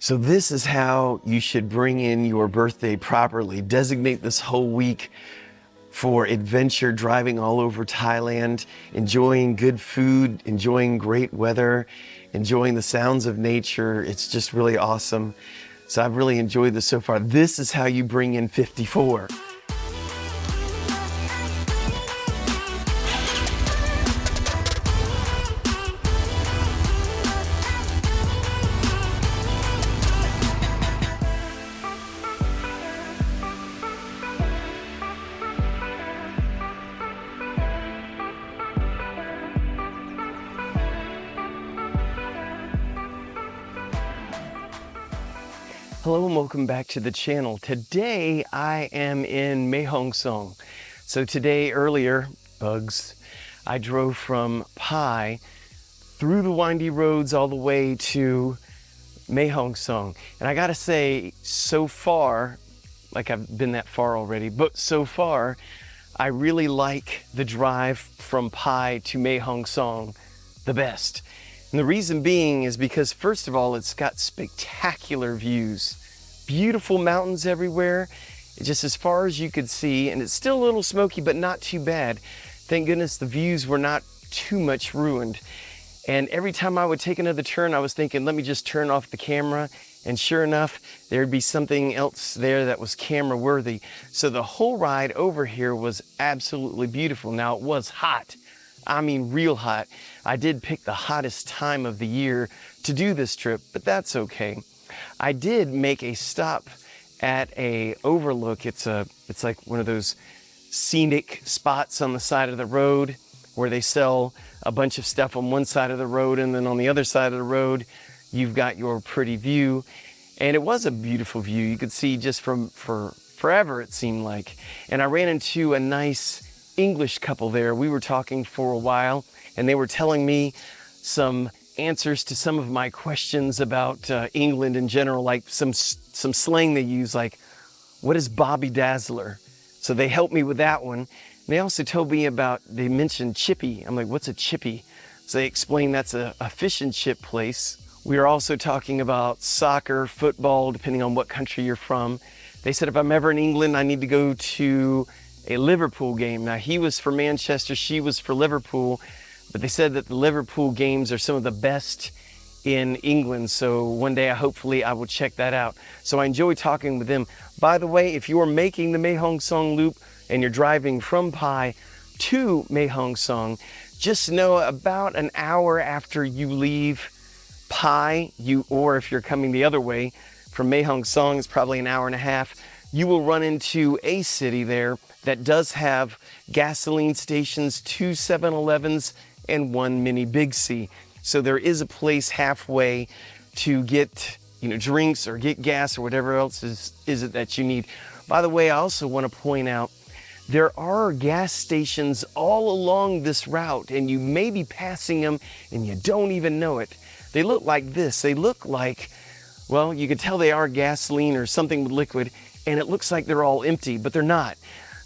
So this is how you should bring in your birthday properly. Designate this whole week for adventure, driving all over Thailand, enjoying good food, enjoying great weather, enjoying the sounds of nature. It's just really awesome. So I've really enjoyed this so far. This is how you bring in 54. Hello and welcome back to the channel. Today I am in Mae Hong Son. So today earlier, I drove from Pai through the windy roads all the way to Mae Hong Son. And I gotta say, so far, like I've been that far already, but so far, I really like the drive from Pai to Mae Hong Son the best. And the reason being is because, first of all, it's got spectacular views. Beautiful mountains everywhere, just as far as you could see, and it's still a little smoky, but not too bad. Thank goodness the views were not too much ruined. And every time I would take another turn, I was thinking, let me just turn off the camera. And sure enough, there'd be something else there that was camera worthy. So the whole ride over here was absolutely beautiful. Now it was hot. I mean, real hot. I did pick the hottest time of the year to do this trip, but that's okay. I did make a stop at a overlook. It's like one of those scenic spots on the side of the road where they sell a bunch of stuff on one side of the road, and then on the other side of the road, you've got your pretty view. And it was a beautiful view. You could see just for forever, it seemed like. And I ran into a nice English couple there. We were talking for a while, and they were telling me some answers to some of my questions about England in general, like some slang they use, like, what is Bobby Dazzler? So they helped me with that one. And they also told me they mentioned chippy. I'm like, what's a chippy? So they explained that's a fish and chip place. We were also talking about soccer, football, depending on what country you're from. They said if I'm ever in England, I need to go to a Liverpool game. Now, he was for Manchester, she was for Liverpool, but they said that the Liverpool games are some of the best in England. So one day, hopefully, I will check that out. So I enjoy talking with them. By the way, if you are making the Mae Hong Son loop and you're driving from Pai to Mae Hong Son, just know about an hour after you leave Pai, or if you're coming the other way from Mae Hong Son, it's probably an hour and a half, you will run into a city there that does have gasoline stations, 2 7-Elevens, and 1 mini Big C. So there is a place halfway to get, drinks or get gas or whatever else is it that you need. By the way, I also want to point out there are gas stations all along this route, and you may be passing them and you don't even know it. They look like this. They look like, well, you could tell they are gasoline or something with liquid, and it looks like they're all empty, but they're not.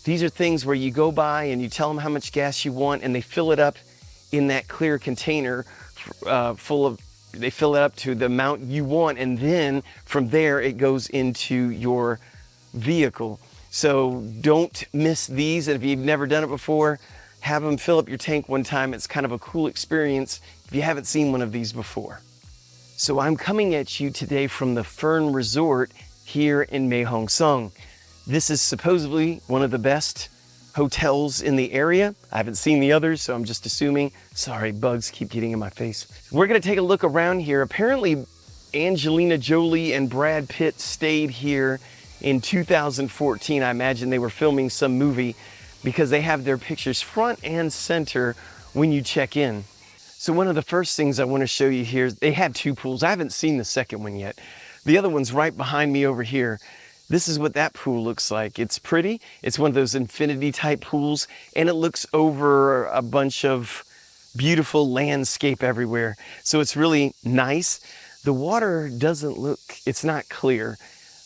These are things where you go by and you tell them how much gas you want, and they fill it up in that clear container they fill it up to the amount you want, and then from there it goes into your vehicle. So don't miss these. And if you've never done it before, have them fill up your tank one time. It's kind of a cool experience if you haven't seen one of these before. So I'm coming at you today from the Fern Resort here in Mae Hong Son. This is supposedly one of the best hotels in the area. I haven't seen the others, so I'm just assuming. Sorry, bugs keep getting in my face. We're gonna take a look around here. Apparently, Angelina Jolie and Brad Pitt stayed here in 2014. I imagine they were filming some movie because they have their pictures front and center when you check in. So one of the first things I wanna show you here, they have 2 pools. I haven't seen the second one yet. The other one's right behind me over here. This is what that pool looks like. It's pretty. It's one of those infinity type pools, and it looks over a bunch of beautiful landscape everywhere. So it's really nice. The water it's not clear.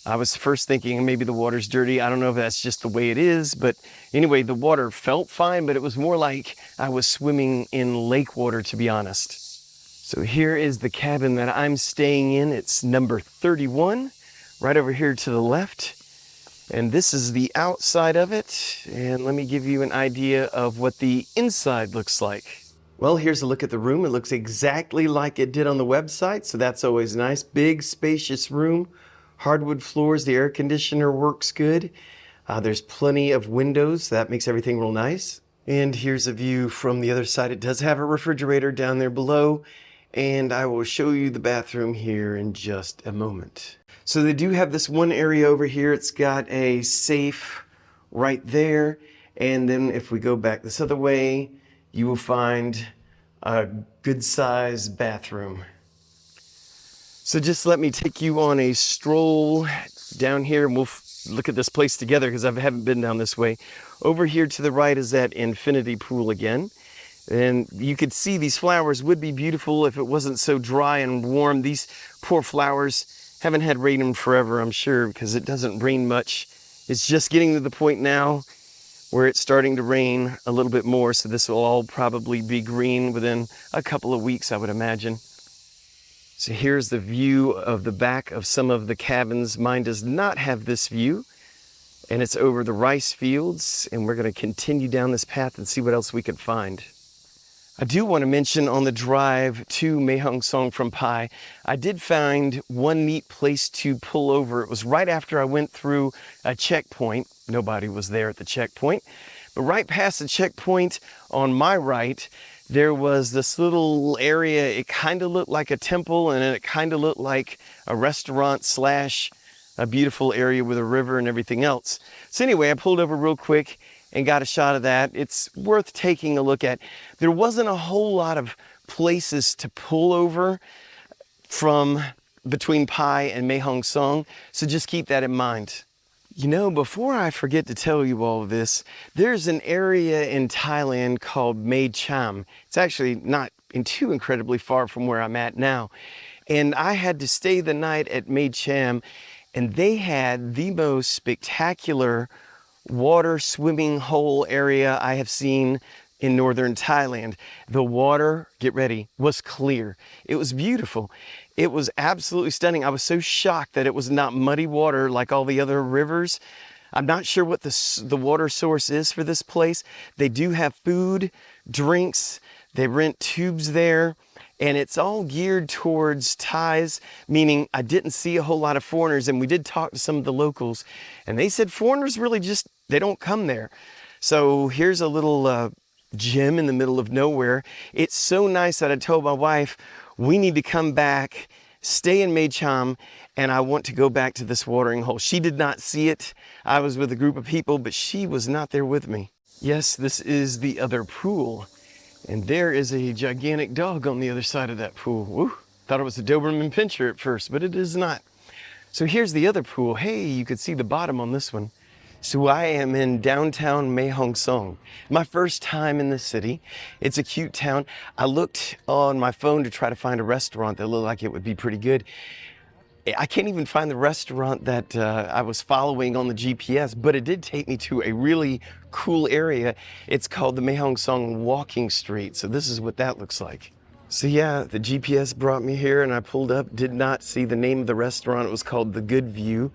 I was first thinking maybe the water's dirty. I don't know if that's just the way it is, but anyway, the water felt fine, but it was more like I was swimming in lake water, to be honest. So here is the cabin that I'm staying in. It's number 31, right over here to the left. And this is the outside of it. And let me give you an idea of what the inside looks like. Well, here's a look at the room. It looks exactly like it did on the website, so that's always nice. Big, spacious room, hardwood floors, the air conditioner works good. There's plenty of windows, that makes everything real nice. And here's a view from the other side. It does have a refrigerator down there below, and I will show you the bathroom here in just a moment. So they do have this one area over here. It's got a safe right there, and then if we go back this other way, you will find a good-sized bathroom. So just let me take you on a stroll down here, and we'll look at this place together because I haven't been down this way. Over here to the right is that infinity pool again. And you could see these flowers would be beautiful if it wasn't so dry and warm. These poor flowers haven't had rain in forever, I'm sure, because it doesn't rain much. It's just getting to the point now where it's starting to rain a little bit more, so this will all probably be green within a couple of weeks, I would imagine. So here's the view of the back of some of the cabins. Mine does not have this view, and it's over the rice fields, and we're going to continue down this path and see what else we can find. I do want to mention on the drive to Mae Hong Son from Pai, I did find one neat place to pull over. It was right after I went through a checkpoint. Nobody was there at the checkpoint. But right past the checkpoint on my right, there was this little area. It kind of looked like a temple, and it kind of looked like a restaurant slash a beautiful area with a river and everything else. So anyway, I pulled over real quick and got a shot of that. It's worth taking a look at. There wasn't a whole lot of places to pull over from between Pai and Mae Hong Son, so just keep that in mind. You know, before I forget to tell you all of this, there's an area in Thailand called Mae Cham. It's actually not too incredibly far from where I'm at now. And I had to stay the night at Mae Cham, and they had the most spectacular water swimming hole area I have seen in northern Thailand. The water, get ready, was clear. It was beautiful. It was absolutely stunning. I was so shocked that it was not muddy water like all the other rivers. I'm not sure what the water source is for this place. They do have food, drinks, they rent tubes there, and it's all geared towards Thais, meaning I didn't see a whole lot of foreigners, and we did talk to some of the locals, and they said foreigners really just, they don't come there. So here's a little gym in the middle of nowhere. It's so nice that I told my wife, we need to come back, stay in Mae Cham, and I want to go back to this watering hole. She did not see it. I was with a group of people, but she was not there with me. Yes, this is the other pool. And there is a gigantic dog on the other side of that pool. Woo, thought it was a Doberman Pinscher at first, but it is not. So here's the other pool. Hey, you could see the bottom on this one. So I am in downtown Mae Hong Son. My first time in the city. It's a cute town. I looked on my phone to try to find a restaurant that looked like it would be pretty good. I can't even find the restaurant that I was following on the GPS, but it did take me to a really cool area. It's called the Mae Hong Son Walking Street. So this is what that looks like. So yeah, the GPS brought me here and I pulled up, did not see the name of the restaurant. It was called The Good View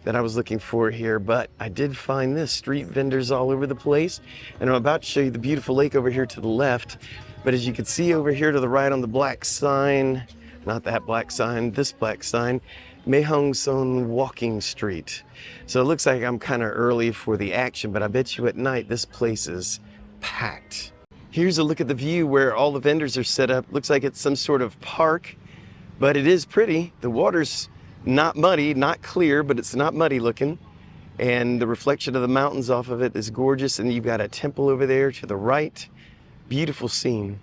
that I was looking for here, but I did find this. Street vendors all over the place. And I'm about to show you the beautiful lake over here to the left. But as you can see over here to the right on the black sign, not that black sign, this black sign, Mae Hong Son Walking Street. So it looks like I'm kind of early for the action, but I bet you at night this place is packed. Here's a look at the view where all the vendors are set up. Looks like it's some sort of park, but it is pretty. The water's not muddy, not clear, but it's not muddy looking. And the reflection of the mountains off of it is gorgeous. And you've got a temple over there to the right. Beautiful scene.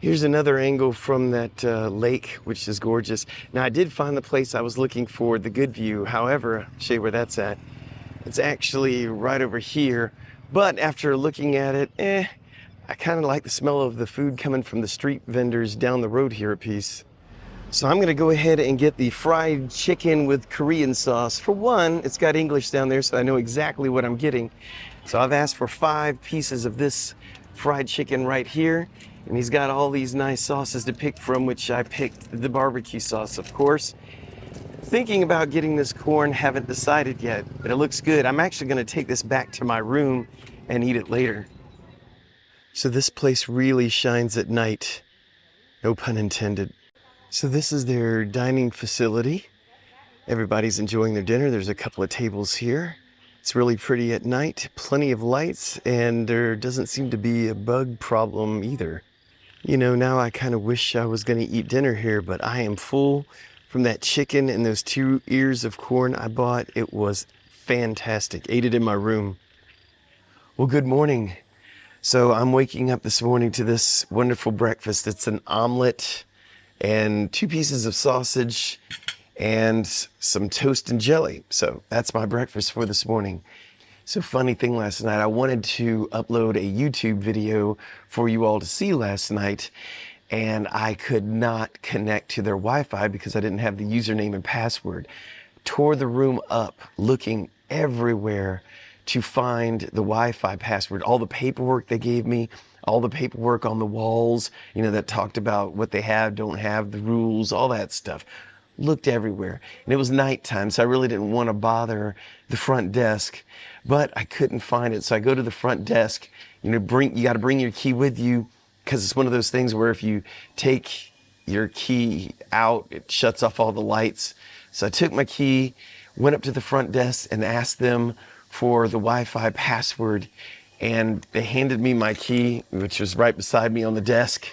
Here's another angle from that lake, which is gorgeous. Now, I did find the place I was looking for, the Good View. However, I'll show you where that's at. It's actually right over here. But after looking at it, I kind of like the smell of the food coming from the street vendors down the road here a piece. So I'm going to go ahead and get the fried chicken with Korean sauce. For one, it's got English down there, so I know exactly what I'm getting. So I've asked for 5 pieces of this fried chicken right here. And he's got all these nice sauces to pick from, which I picked the barbecue sauce, of course. Thinking about getting this corn, haven't decided yet, but it looks good. I'm actually gonna take this back to my room and eat it later. So this place really shines at night, no pun intended. So this is their dining facility. Everybody's enjoying their dinner. There's a couple of tables here. It's really pretty at night, plenty of lights, and there doesn't seem to be a bug problem either. You know, now I kind of wish I was going to eat dinner here, but I am full from that chicken and those 2 ears of corn I bought. It was fantastic. Ate it in my room. Well, good morning. So I'm waking up this morning to this wonderful breakfast. It's an omelet and 2 pieces of sausage and some toast and jelly. So that's my breakfast for this morning. So funny thing last night, I wanted to upload a YouTube video for you all to see last night, and I could not connect to their Wi-Fi because I didn't have the username and password. Tore the room up looking everywhere to find the Wi-Fi password. All the paperwork they gave me, all the paperwork on the walls, you know, that talked about what they have, don't have, the rules, all that stuff. Looked everywhere, and it was nighttime, so I really didn't want to bother the front desk, but I couldn't find it. So I go to the front desk. You know, you got to bring your key with you, because it's one of those things where if you take your key out, it shuts off all the lights. So I took my key, went up to the front desk and asked them for the Wi-Fi password, and they handed me my key, which was right beside me on the desk,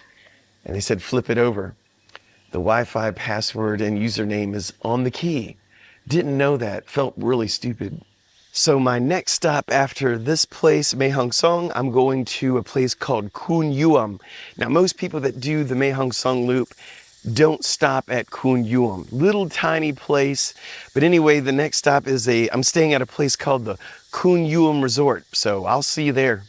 and they said, flip it over. The Wi-Fi password and username is on the key. Didn't know that, felt really stupid. So my next stop after this place, Mae Hong Son, I'm going to a place called Kun Yuam. Now most people that do the Mae Hong Son loop don't stop at Kun Yuam. Little tiny place, but anyway, the next stop is I'm staying at a place called the Kun Yuam Resort. So I'll see you there.